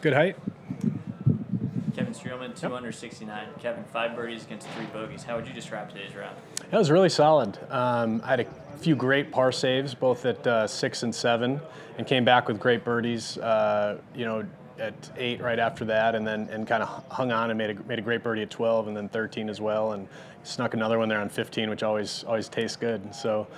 Good height. Kevin Streelman, 269. Kevin, 5 birdies against 3 bogeys. How would you describe today's round? That was really solid. I had a few great par saves, both at 6 and 7, and came back with great birdies. At 8 right after that, and kind of hung on and made a great birdie at 12, and then 13 as well, and snuck another one there on 15, which always tastes good. So.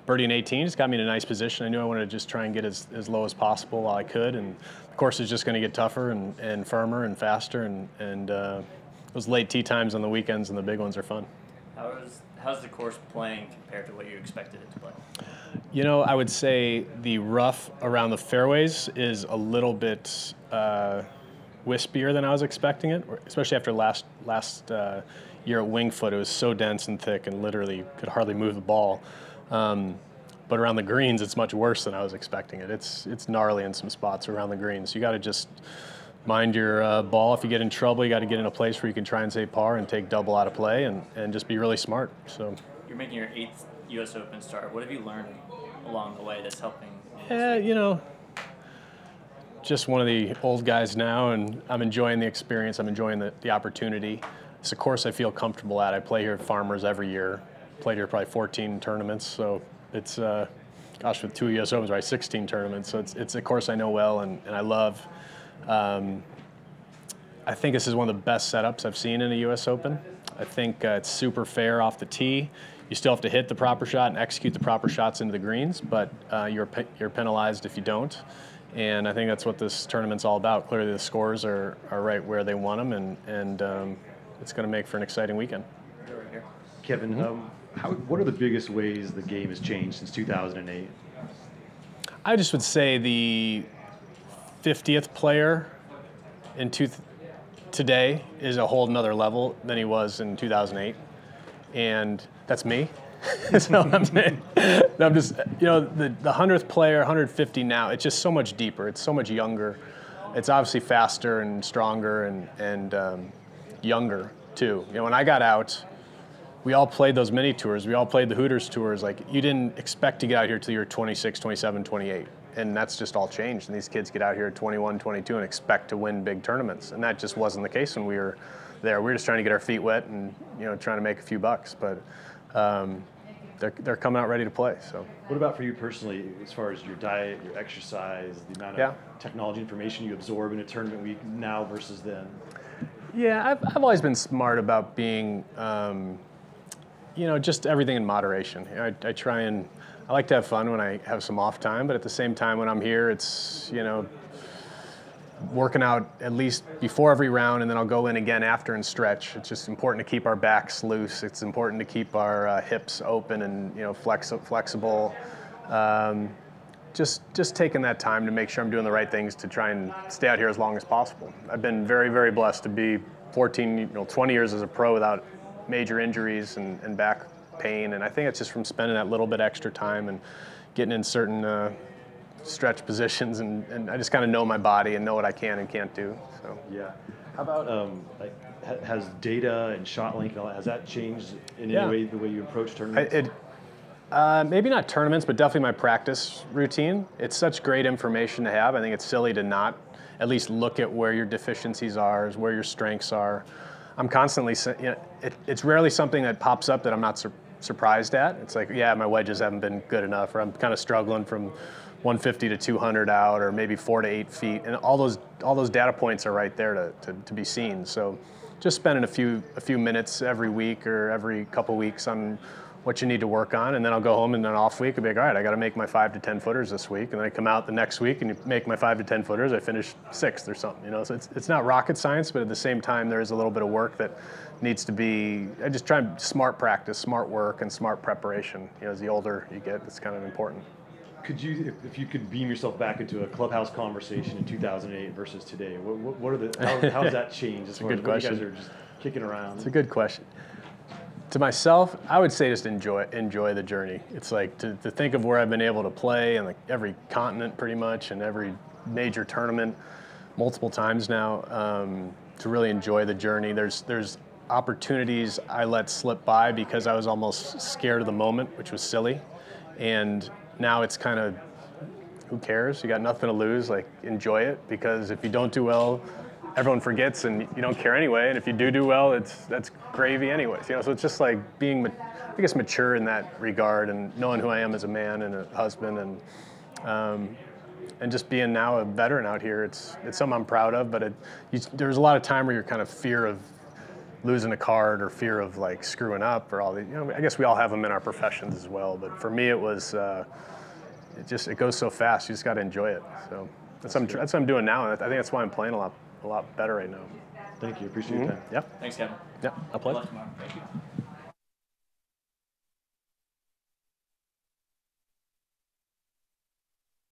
Birdie in 18 just got me in a nice position. I knew I wanted to just try and get as low as possible while I could, and the course is just going to get tougher and firmer and faster, and those late tee times on the weekends and the big ones are fun. How's the course playing compared to what you expected it to play? You know, I would say the rough around the fairways is a little bit wispier than I was expecting it, especially after last year at Winged Foot. It was so dense and thick and literally could hardly move the ball. But around the greens, it's much worse than I was expecting it. It's gnarly in some spots around the greens. You got to just mind your ball. If you get in trouble, you got to get in a place where you can try and save par and take double out of play and just be really smart. So you're making your 8th U.S. Open start. What have you learned along the way that's helping? Just one of the old guys now, and I'm enjoying the experience. I'm enjoying the opportunity. It's a course I feel comfortable at. I play here at Farmers every year. Played here probably 14 tournaments, so it's with 2 U.S. Opens, right, 16 tournaments. So it's a course I know well and I love. I think this is one of the best setups I've seen in a U.S. Open. I think it's super fair off the tee. You still have to hit the proper shot and execute the proper shots into the greens, but you're penalized if you don't. And I think that's what this tournament's all about. Clearly, the scores are right where they want them, and it's going to make for an exciting weekend. Kevin, what are the biggest ways the game has changed since 2008? I just would say the 50th player today is a whole nother level than he was in 2008, and that's me. So I'm just, the 100th player, 150 now, it's just so much deeper. It's so much younger. It's obviously faster and stronger and younger too. When I got out, we all played those mini tours. We all played the Hooters tours. Like, you didn't expect to get out here till you're 26, 27, 28. And that's just all changed. And these kids get out here at 21, 22 and expect to win big tournaments. And that just wasn't the case when we were there. We were just trying to get our feet wet and, trying to make a few bucks. But they're coming out ready to play. So. What about for you personally, as far as your diet, your exercise, the amount of technology information you absorb in a tournament week now versus then? Yeah, I've always been smart about being just everything in moderation. I like to have fun when I have some off time, but at the same time when I'm here, it's, working out at least before every round, and then I'll go in again after and stretch. It's just important to keep our backs loose. It's important to keep our hips open and, flexible. Just taking that time to make sure I'm doing the right things to try and stay out here as long as possible. I've been very, very blessed to be 20 years as a pro without major injuries and back pain, and I think it's just from spending that little bit extra time and getting in certain stretch positions, and I just kind of know my body and know what I can and can't do. So yeah. How about has data and shot length and all that, has that changed in any way the way you approach tournaments? Maybe not tournaments, but definitely my practice routine. It's such great information to have. I think it's silly to not at least look at where your deficiencies are, where your strengths are. I'm constantly, it's rarely something that pops up that I'm not surprised at. It's like, yeah, my wedges haven't been good enough, or I'm kind of struggling from 150 to 200 out, or maybe 4 to 8 feet, and all those data points are right there to be seen. So, just spending a few minutes every week or every couple weeks on what you need to work on, and then I'll go home and then off week I'll be like, all right, I got to make my 5 to 10 footers this week, and then I come out the next week and you make my 5 to 10 footers, I finish 6th or something, So it's not rocket science, but at the same time there is a little bit of work that needs to be. I just try smart practice, smart work, and smart preparation. As the older you get, it's kind of important. Could you, if you could beam yourself back into a clubhouse conversation in 2008 versus today, what are how has that changed as far as what you guys are just kicking around? It's a good question. To myself, I would say just enjoy the journey. It's like to think of where I've been able to play in every continent pretty much, and every major tournament multiple times now, to really enjoy the journey. There's opportunities I let slip by because I was almost scared of the moment, which was silly. And now it's kind of who cares? You got nothing to lose. Like, enjoy it, because if you don't do well, everyone forgets and you don't care anyway. And if you do well, that's gravy anyways. You know, so it's just like being, I guess, mature in that regard and knowing who I am as a man and a husband, and just being now a veteran out here. It's something I'm proud of, but there's a lot of time where you're kind of fear of losing a card or fear of like screwing up or all the, you know, I guess we all have them in our professions as well. But for me, it was, it goes so fast. You just got to enjoy it. So that's what I'm doing now. And I think that's why I'm playing a lot better right now. Thank you. Appreciate your time. Yep. Thanks, Kevin. Yep. A Good pleasure. luck tomorrow. Thank you.